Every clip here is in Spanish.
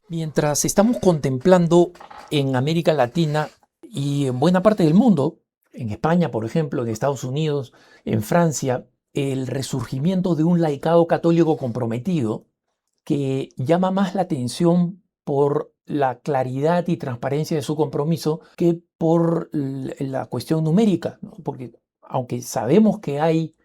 Mientras estamos contemplando en América Latina y en buena parte del mundo, en España, por ejemplo, en Estados Unidos, en Francia, el resurgimiento de un laicado católico comprometido que llama más la atención por la claridad y transparencia de su compromiso que por la cuestión numérica, ¿no? Porque aunque sabemos que hay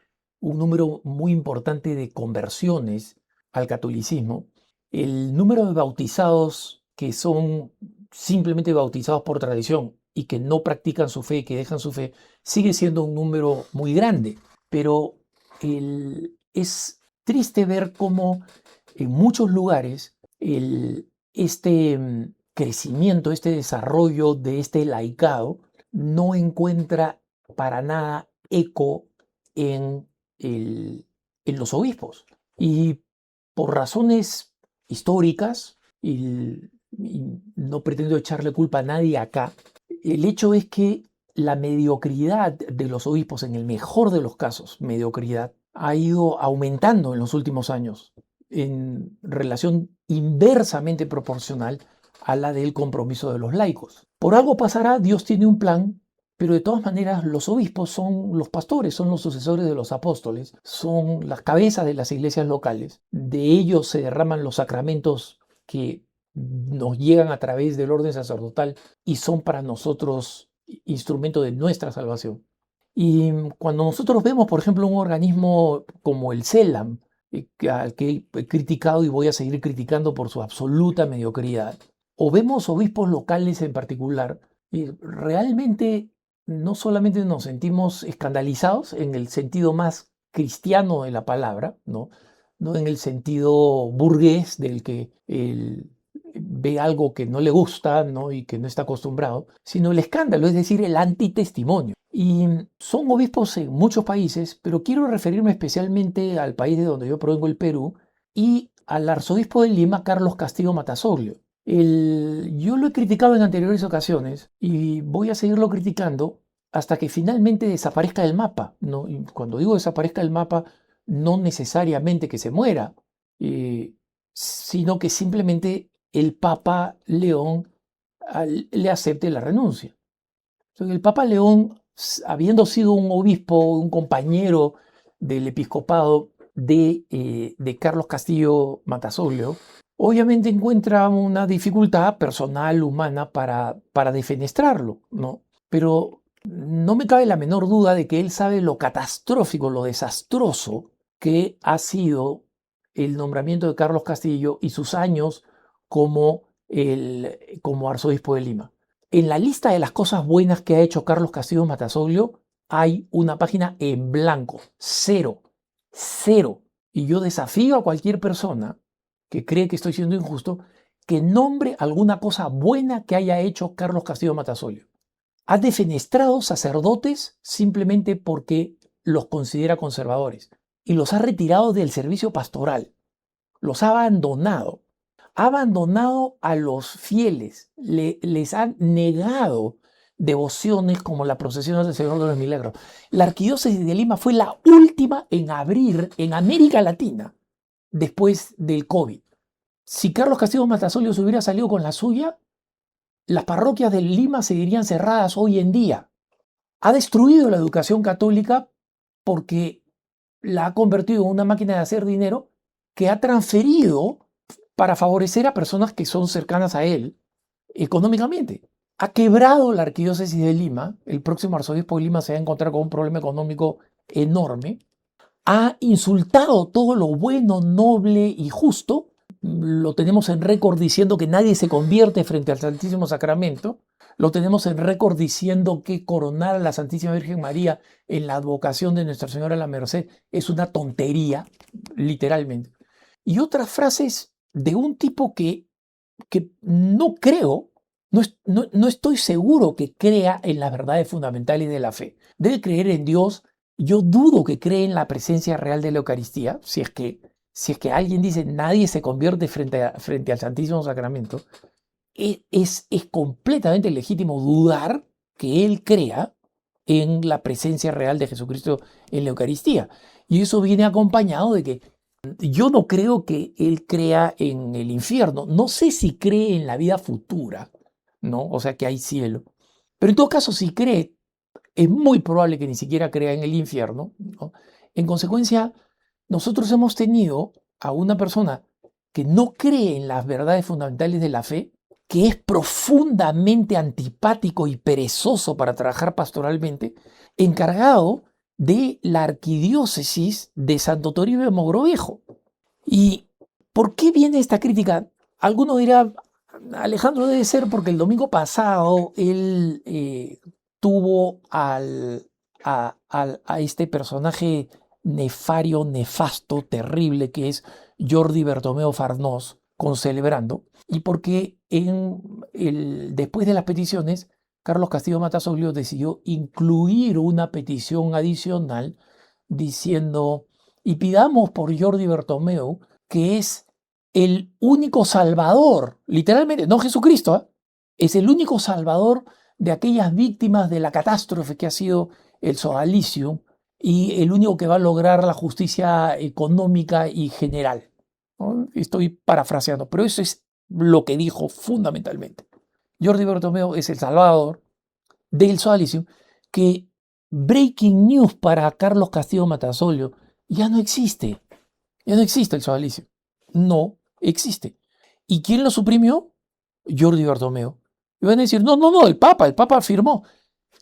un número muy importante de conversiones al catolicismo, el número de bautizados que son simplemente bautizados por tradición y que no practican su fe, que dejan su fe, sigue siendo un número muy grande. Pero es triste ver cómo en muchos lugares este crecimiento, este desarrollo de este laicado no encuentra para nada eco en, en los obispos. Y por razones históricas, y no pretendo echarle culpa a nadie acá, el hecho es que la mediocridad de los obispos, en el mejor de los casos, mediocridad, ha ido aumentando en los últimos años en relación inversamente proporcional a la del compromiso de los laicos. Por algo pasará, Dios tiene un plan, pero de todas maneras los obispos son los pastores, son los sucesores de los apóstoles, son las cabezas de las iglesias locales. De ellos se derraman los sacramentos que nos llegan a través del orden sacerdotal y son para nosotros instrumento de nuestra salvación. Y cuando nosotros vemos, por ejemplo, un organismo como el CELAM, al que he criticado y voy a seguir criticando por su absoluta mediocridad, o vemos obispos locales en particular, realmente no solamente nos sentimos escandalizados en el sentido más cristiano de la palabra, no en el sentido burgués del que ve algo que no le gusta, ¿no? Y que no está acostumbrado, sino el escándalo, es decir, el antitestimonio. Y son obispos en muchos países, pero quiero referirme especialmente al país de donde yo provengo, el Perú, y al arzobispo de Lima, Carlos Castillo Matasoglio. Yo lo he criticado en anteriores ocasiones y voy a seguirlo criticando hasta que finalmente desaparezca del mapa, ¿no? Y cuando digo desaparezca del mapa, no necesariamente que se muera, sino que simplemente el Papa León le acepte la renuncia. Entonces, el Papa León, habiendo sido un obispo, un compañero del episcopado de Carlos Castillo Matasoglio, obviamente encuentra una dificultad personal, humana, para defenestrarlo, ¿no? Pero no me cabe la menor duda de que él sabe lo catastrófico, lo desastroso que ha sido el nombramiento de Carlos Castillo y sus años como arzobispo de Lima. En la lista de las cosas buenas que ha hecho Carlos Castillo Matasoglio hay una página en blanco, cero, cero. Y yo desafío a cualquier persona que cree que estoy siendo injusto que nombre alguna cosa buena que haya hecho Carlos Castillo Matasoglio. Ha defenestrado sacerdotes simplemente porque los considera conservadores y los ha retirado del servicio pastoral, los ha abandonado. Ha abandonado a los fieles, les ha negado devociones como la procesión del Señor de los Milagros. La Arquidiócesis de Lima fue la última en abrir en América Latina después del COVID. Si Carlos Castillo Matasoglio se hubiera salido con la suya, las parroquias de Lima seguirían cerradas hoy en día. Ha destruido la educación católica porque la ha convertido en una máquina de hacer dinero que ha transferido para favorecer a personas que son cercanas a él económicamente. Ha quebrado la arquidiócesis de Lima, el próximo arzobispo de Lima se va a encontrar con un problema económico enorme, ha insultado todo lo bueno, noble y justo, lo tenemos en récord diciendo que nadie se convierte frente al Santísimo Sacramento, lo tenemos en récord diciendo que coronar a la Santísima Virgen María en la advocación de Nuestra Señora de la Merced es una tontería, literalmente. Y otras frases de un tipo que no creo, no estoy seguro que crea en las verdades fundamentales de la fe. Debe creer en Dios. Yo dudo que cree en la presencia real de la Eucaristía, si es que alguien dice nadie se convierte frente al Santísimo Sacramento, es completamente legítimo dudar que él crea en la presencia real de Jesucristo en la Eucaristía. Y eso viene acompañado de que Yo no creo que él crea en el infierno. No sé si cree en la vida futura, ¿no? O sea, que hay cielo. Pero en todo caso, si cree, es muy probable que ni siquiera crea en el infierno, ¿no? En consecuencia, nosotros hemos tenido a una persona que no cree en las verdades fundamentales de la fe, que es profundamente antipático y perezoso para trabajar pastoralmente, encargado de la arquidiócesis de Santo Toribio de Mogrovejo. ¿Y por qué viene esta crítica? Alguno dirá, Alejandro, debe ser porque el domingo pasado él tuvo a este personaje nefario, nefasto, terrible que es Jordi Bertomeu Farnós concelebrando, y porque después de las peticiones, Carlos Castillo Matasoglio decidió incluir una petición adicional diciendo, y pidamos por Jordi Bertomeu, que es el único salvador, literalmente, no Jesucristo, ¿eh? Es el único salvador de aquellas víctimas de la catástrofe que ha sido el sodalicio y el único que va a lograr la justicia económica y general, ¿no? Estoy parafraseando, pero eso es lo que dijo fundamentalmente. Jordi Bertomeu es el salvador del sodalicio, que breaking news para Carlos Castillo Matasolio, ya no existe. Ya no existe el sodalicio. No existe. ¿Y quién lo suprimió? Jordi Bertomeu. Y van a decir, no, el Papa firmó.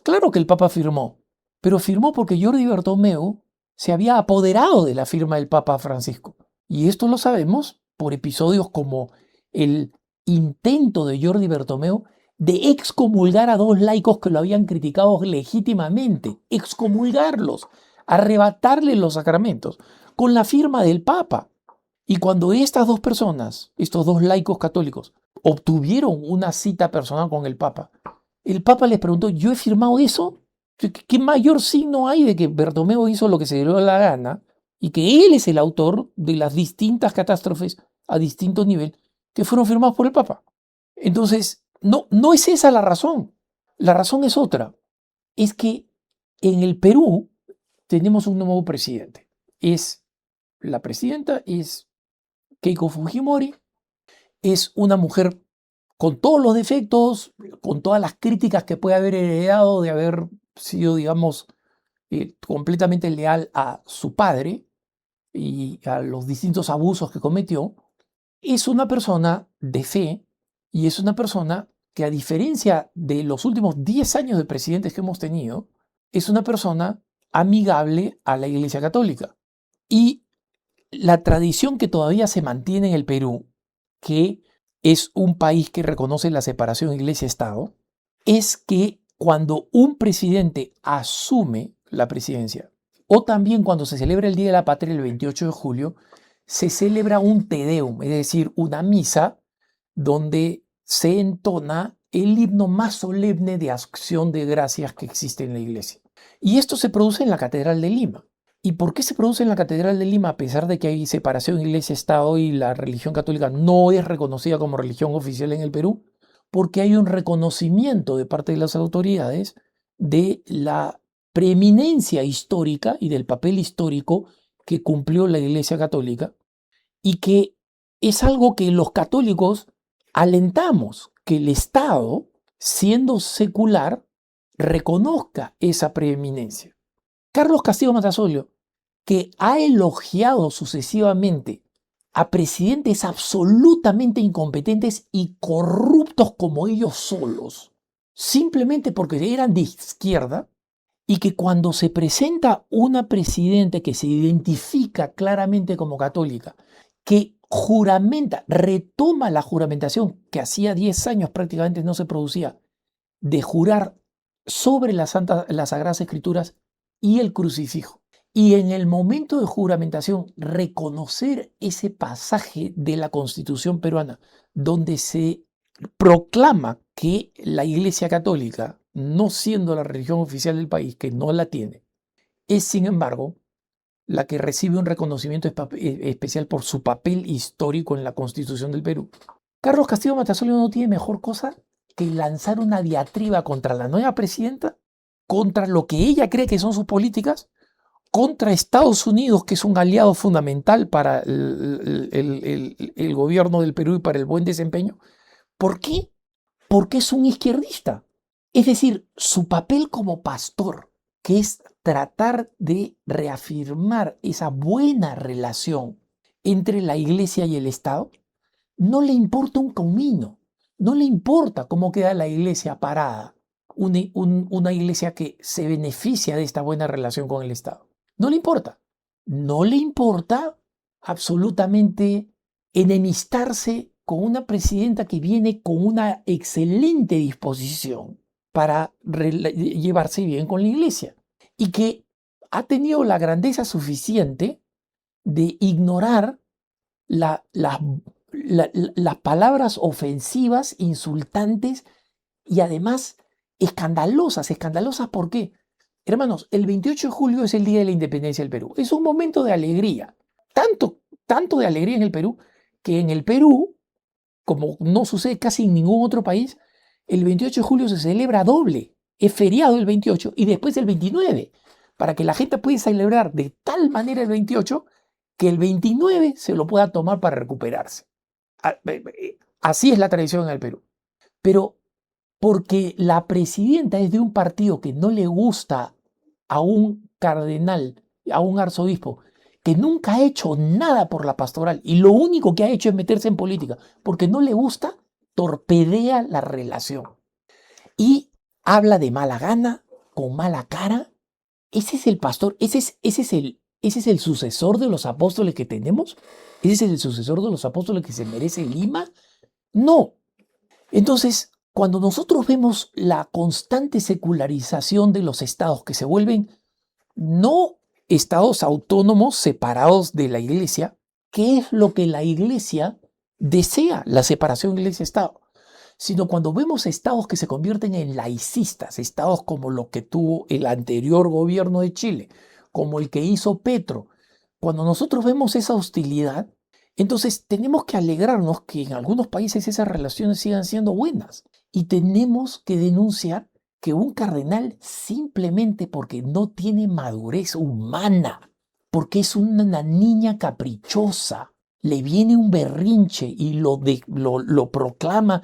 Claro que el Papa firmó, pero firmó porque Jordi Bertomeu se había apoderado de la firma del Papa Francisco. Y esto lo sabemos por episodios como el intento de Jordi Bertomeu de excomulgar a dos laicos que lo habían criticado legítimamente, excomulgarlos, arrebatarles los sacramentos, con la firma del Papa. Y cuando estas dos personas, estos dos laicos católicos, obtuvieron una cita personal con el Papa les preguntó, ¿yo he firmado eso? ¿Qué mayor signo hay de que Bertomeu hizo lo que se le dio la gana y que él es el autor de las distintas catástrofes a distinto nivel que fueron firmadas por el Papa? Entonces, no es esa la razón. La razón es otra. Es que en el Perú tenemos un nuevo presidente. La presidenta es Keiko Fujimori. Es una mujer con todos los defectos, con todas las críticas que puede haber heredado de haber sido, digamos, completamente leal a su padre y a los distintos abusos que cometió, es una persona de fe y es una persona que, a diferencia de los últimos 10 años de presidentes que hemos tenido, es una persona amigable a la Iglesia Católica. Y la tradición que todavía se mantiene en el Perú, que es un país que reconoce la separación iglesia-estado, es que cuando un presidente asume la presidencia, o también cuando se celebra el Día de la Patria el 28 de julio, se celebra un Te Deum, es decir, una misa donde se entona el himno más solemne de acción de gracias que existe en la iglesia. Y esto se produce en la Catedral de Lima. ¿Y por qué se produce en la Catedral de Lima a pesar de que hay separación iglesia-estado y la religión católica no es reconocida como religión oficial en el Perú? Porque hay un reconocimiento de parte de las autoridades de la preeminencia histórica y del papel histórico que cumplió la Iglesia Católica y que es algo que los católicos alentamos, que el Estado, siendo secular, reconozca esa preeminencia. Carlos Castillo Matasolio, que ha elogiado sucesivamente a presidentes absolutamente incompetentes y corruptos como ellos solos, simplemente porque eran de izquierda, y que cuando se presenta una presidenta que se identifica claramente como católica, que juramenta, retoma la juramentación que hacía 10 años prácticamente no se producía, de jurar sobre las Sagradas Escrituras y el crucifijo. Y en el momento de juramentación, reconocer ese pasaje de la Constitución peruana donde se proclama que la Iglesia Católica, no siendo la religión oficial del país, que no la tiene, es sin embargo la que recibe un reconocimiento especial por su papel histórico en la Constitución del Perú. Carlos Castillo Matasolio no tiene mejor cosa que lanzar una diatriba contra la nueva presidenta, contra lo que ella cree que son sus políticas, contra Estados Unidos, que es un aliado fundamental para el gobierno del Perú y para el buen desempeño. ¿Por qué? Porque es un izquierdista. Es decir, su papel como pastor, que es tratar de reafirmar esa buena relación entre la iglesia y el Estado, no le importa un comino, no le importa cómo queda la iglesia parada, una iglesia que se beneficia de esta buena relación con el Estado. No le importa. No le importa absolutamente enemistarse con una presidenta que viene con una excelente disposición para llevarse bien con la iglesia y que ha tenido la grandeza suficiente de ignorar las palabras ofensivas, insultantes y además escandalosas. ¿Escandalosas por qué? Hermanos, el 28 de julio es el Día de la Independencia del Perú. Es un momento de alegría. Tanto de alegría en el Perú, que en el Perú, como no sucede casi en ningún otro país, el 28 de julio se celebra doble. Es feriado el 28 y después el 29, para que la gente pueda celebrar de tal manera el 28 que el 29 se lo pueda tomar para recuperarse. Así es la tradición en el Perú. Pero porque la presidenta es de un partido que no le gusta a un cardenal, a un arzobispo, que nunca ha hecho nada por la pastoral y lo único que ha hecho es meterse en política, porque no le gusta, torpedea la relación. Y habla de mala gana, con mala cara. Ese es el pastor, ese es el sucesor de los apóstoles que tenemos. ¿Ese es el sucesor de los apóstoles que se merece Lima? No. Entonces, cuando nosotros vemos la constante secularización de los estados que se vuelven no estados autónomos separados de la iglesia, ¿qué es lo que la iglesia desea? La separación iglesia-estado. Sino cuando vemos estados que se convierten en laicistas, estados como lo que tuvo el anterior gobierno de Chile, como el que hizo Petro, cuando nosotros vemos esa hostilidad, entonces tenemos que alegrarnos que en algunos países esas relaciones sigan siendo buenas y tenemos que denunciar que un cardenal simplemente porque no tiene madurez humana, porque es una niña caprichosa, le viene un berrinche y lo proclama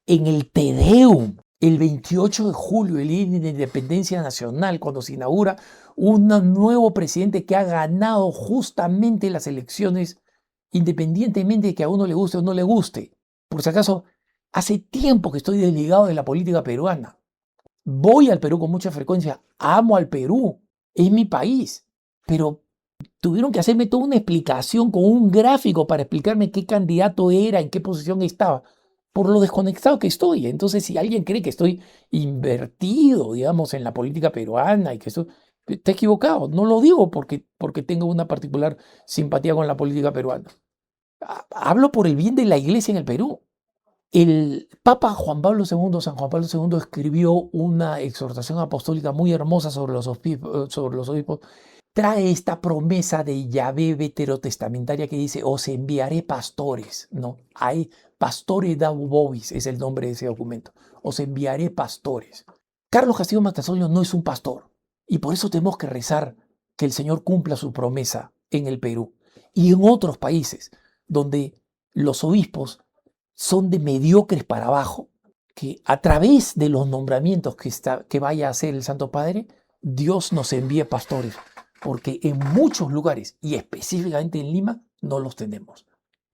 en el Te Deum, el 28 de julio, el día de la Independencia Nacional, cuando se inaugura un nuevo presidente que ha ganado justamente las elecciones, independientemente de que a uno le guste o no le guste. Por si acaso, hace tiempo que estoy desligado de la política peruana. Voy al Perú con mucha frecuencia, amo al Perú, es mi país, pero tuvieron que hacerme toda una explicación con un gráfico para explicarme qué candidato era, en qué posición estaba, por lo desconectado que estoy. Entonces, si alguien cree que estoy invertido, digamos, en la política peruana y que estoy, está equivocado. No lo digo porque tengo una particular simpatía con la política peruana. Hablo por el bien de la iglesia en el Perú. El Papa Juan Pablo II, San Juan Pablo II, escribió una exhortación apostólica muy hermosa sobre los obispos. Trae esta promesa de Yahvé veterotestamentaria que dice, os enviaré pastores, ¿no? Hay Pastore Dau Vobis, es el nombre de ese documento. Os enviaré pastores. Carlos Castillo Matasolio no es un pastor y por eso tenemos que rezar que el Señor cumpla su promesa en el Perú y en otros países donde los obispos son de mediocres para abajo, que a través de los nombramientos que vaya a hacer el Santo Padre, Dios nos envíe pastores, porque en muchos lugares, y específicamente en Lima, no los tenemos.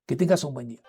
Que tengas un buen día.